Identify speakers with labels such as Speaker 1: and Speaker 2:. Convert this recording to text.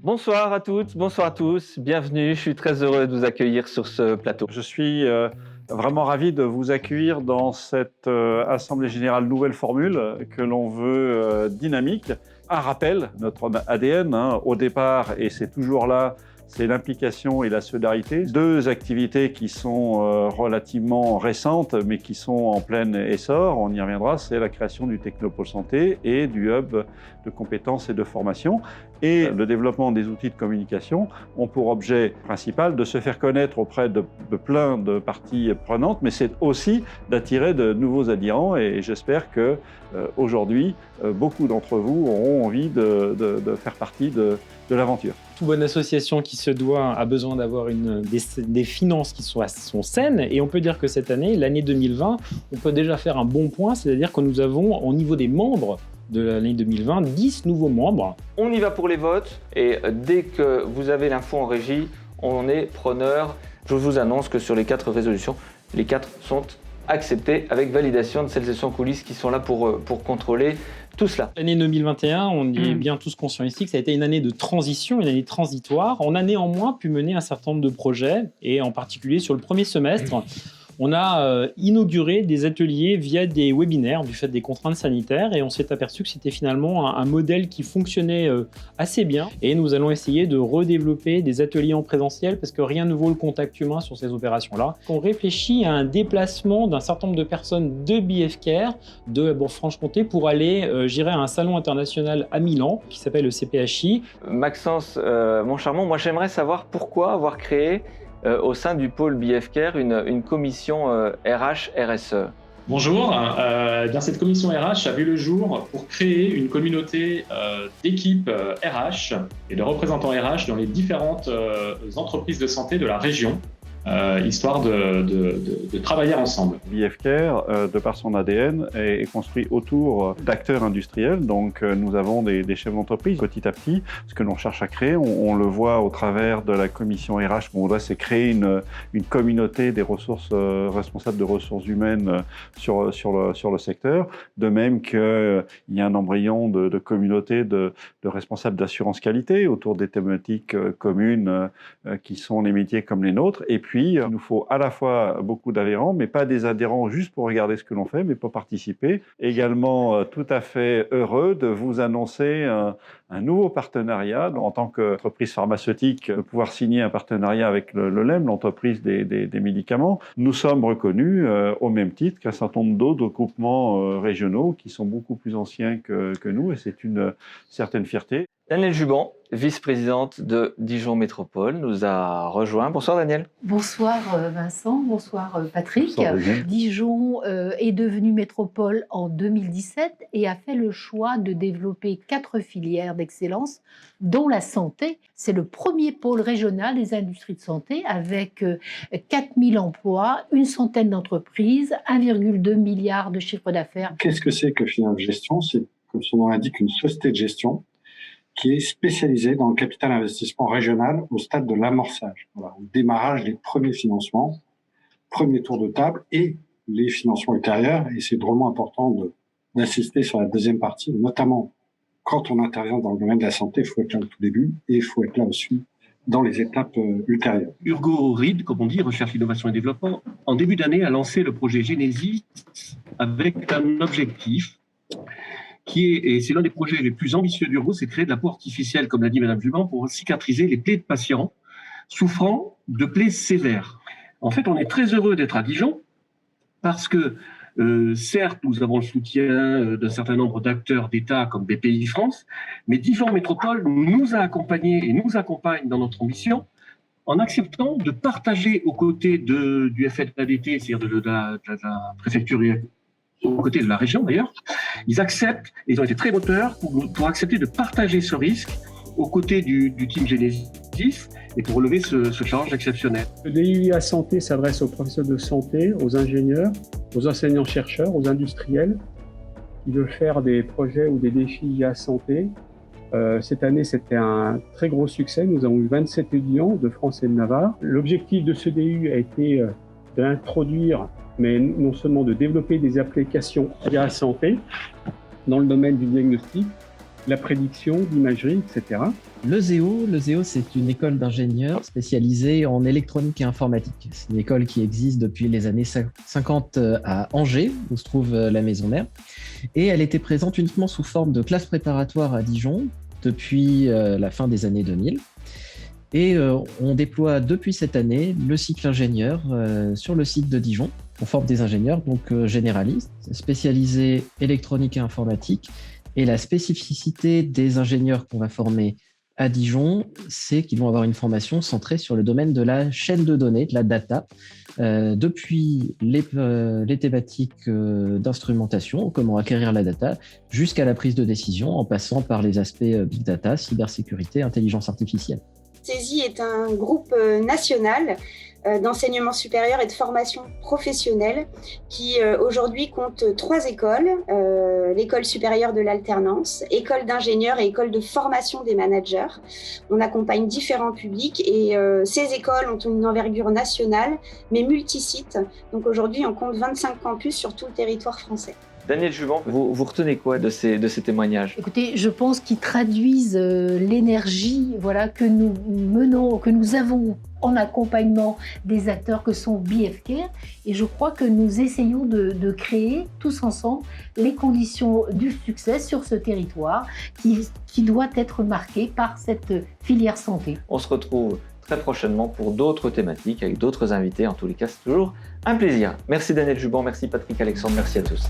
Speaker 1: Bonsoir à toutes, bonsoir à tous, bienvenue, je suis très heureux de vous accueillir sur ce plateau.
Speaker 2: Je suis vraiment ravi de vous accueillir dans cette Assemblée Générale nouvelle formule que l'on veut dynamique. Un rappel, notre ADN, au départ, et c'est toujours là, c'est l'implication et la solidarité. Deux activités qui sont relativement récentes, mais qui sont en plein essor, on y reviendra, c'est la création du Technopôle Santé et du hub de compétences et de formation. Et le développement des outils de communication ont pour objet principal de se faire connaître auprès de plein de parties prenantes, mais c'est aussi d'attirer de nouveaux adhérents. Et j'espère que aujourd'hui, beaucoup d'entre vous auront envie de faire partie de l'aventure.
Speaker 3: Toute bonne association qui se doit a besoin d'avoir des finances qui sont saines. Et on peut dire que cette année, l'année 2020, on peut déjà faire un bon point, c'est-à-dire que nous avons, au niveau des membres de l'année 2020, 10 nouveaux membres.
Speaker 1: On y va pour les votes et dès que vous avez l'info en régie, on est preneur. Je vous annonce que sur les 4 résolutions, les 4 sont acceptées avec validation de celles et ceux en coulisses qui sont là pour contrôler tout cela.
Speaker 3: L'année 2021, on y est bien tous conscients ici que ça a été une année de transition, une année transitoire. On a néanmoins pu mener un certain nombre de projets et en particulier sur le premier semestre, on a inauguré des ateliers via des webinaires du fait des contraintes sanitaires et on s'est aperçu que c'était finalement un modèle qui fonctionnait assez bien. Et nous allons essayer de redévelopper des ateliers en présentiel parce que rien ne vaut le contact humain sur ces opérations-là. On réfléchit à un déplacement d'un certain nombre de personnes de BFCare, de Bourg-Franche-Comté, pour aller gérer un salon international à Milan qui s'appelle le CPHI.
Speaker 1: Maxence, mon charmant, moi j'aimerais savoir pourquoi avoir créé au sein du pôle BFCare une commission RH-RSE.
Speaker 4: Bonjour, bien cette commission RH a vu le jour pour créer une communauté d'équipes RH et de représentants RH dans les différentes entreprises de santé de la région, histoire de travailler ensemble.
Speaker 2: BFCare, de par son ADN, est construit autour d'acteurs industriels. Donc nous avons des chefs d'entreprise petit à petit. Ce que l'on cherche à créer, on le voit au travers de la commission RH, c'est créer une communauté des ressources responsables de ressources humaines sur le secteur. De même qu'il y a un embryon de communauté de responsables d'assurance qualité autour des thématiques communes qui sont les métiers comme les nôtres. Et puis, il nous faut à la fois beaucoup d'adhérents, mais pas des adhérents juste pour regarder ce que l'on fait, mais pour participer. Également, tout à fait heureux de vous annoncer un nouveau partenariat en tant qu'entreprise pharmaceutique, de pouvoir signer un partenariat avec le LEM, l'entreprise des médicaments. Nous sommes reconnus au même titre qu'un certain nombre d'autres groupements régionaux qui sont beaucoup plus anciens que nous, et c'est une certaine fierté.
Speaker 1: Danielle Juban, vice-présidente de Dijon Métropole, nous a rejoint. Bonsoir Danielle.
Speaker 5: Bonsoir Vincent, bonsoir Patrick.
Speaker 2: Bonsoir,
Speaker 5: Dijon est devenu métropole en 2017 et a fait le choix de développer 4 filières d'excellence, dont la santé. C'est le premier pôle régional des industries de santé avec 4000 emplois, une centaine d'entreprises, 1,2 milliard de chiffre d'affaires.
Speaker 6: Qu'est-ce que c'est que Finance Gestion ? C'est, comme son nom l'indique, une société de gestion qui est spécialisée dans le capital investissement régional au stade de l'amorçage, au démarrage des premiers financements, premier tour de table et les financements ultérieurs. Et c'est vraiment important d'insister sur la deuxième partie, notamment quand on intervient dans le domaine de la santé, il faut être là au tout début et il faut être là aussi dans les étapes ultérieures.
Speaker 7: Urgo RID, comme on dit, Recherche, Innovation et Développement, en début d'année a lancé le projet Genesis avec un objectif et c'est l'un des projets les plus ambitieux d'Urgo, c'est créer de la peau artificielle, comme l'a dit Madame Juban, pour cicatriser les plaies de patients souffrant de plaies sévères. En fait, on est très heureux d'être à Dijon parce que, certes, nous avons le soutien d'un certain nombre d'acteurs d'État comme BPI France, mais Dijon Métropole nous a accompagnés et nous accompagne dans notre ambition en acceptant de partager aux côtés du FNADT, c'est-à-dire de la préfecture aux côtés de la région d'ailleurs, ils acceptent, et ils ont été très moteurs pour accepter de partager ce risque aux côtés du team Genesis et pour relever ce challenge exceptionnel.
Speaker 8: Le DUIA Santé s'adresse aux professionnels de santé, aux ingénieurs, aux enseignants-chercheurs, aux industriels qui veulent faire des projets ou des défis IA Santé. Cette année, c'était un très gros succès. Nous avons eu 27 étudiants de France et de Navarre. L'objectif de ce DU a été d'introduire, mais non seulement de développer des applications IA Santé dans le domaine du diagnostic, la prédiction, l'imagerie, etc.
Speaker 9: Le ZEO, c'est une école d'ingénieurs spécialisée en électronique et informatique. C'est une école qui existe depuis les années 50 à Angers, où se trouve la maison mère. Et elle était présente uniquement sous forme de classe préparatoire à Dijon depuis la fin des années 2000. Et on déploie depuis cette année le cycle ingénieur sur le site de Dijon. On forme des ingénieurs donc généralistes, spécialisés électronique et informatique. Et la spécificité des ingénieurs qu'on va former à Dijon, c'est qu'ils vont avoir une formation centrée sur le domaine de la chaîne de données, de la data, depuis les thématiques d'instrumentation, comment acquérir la data, jusqu'à la prise de décision, en passant par les aspects big data, cybersécurité, intelligence artificielle.
Speaker 10: CESI est un groupe national d'enseignement supérieur et de formation professionnelle qui aujourd'hui compte 3 écoles, l'école supérieure de l'alternance, école d'ingénieurs et école de formation des managers. On accompagne différents publics et ces écoles ont une envergure nationale mais multisite. Donc aujourd'hui on compte 25 campus sur tout le territoire français.
Speaker 1: Daniel Juban, vous retenez quoi de ces témoignages?
Speaker 5: Écoutez, je pense qu'ils traduisent l'énergie que nous menons, que nous avons en accompagnement des acteurs que sont BFCare. Et je crois que nous essayons de créer tous ensemble les conditions du succès sur ce territoire qui doit être marqué par cette filière santé.
Speaker 1: On se retrouve très prochainement pour d'autres thématiques avec d'autres invités. En tous les cas, c'est toujours un plaisir. Merci Daniel Juban, merci Patrick Alexandre, merci à tous.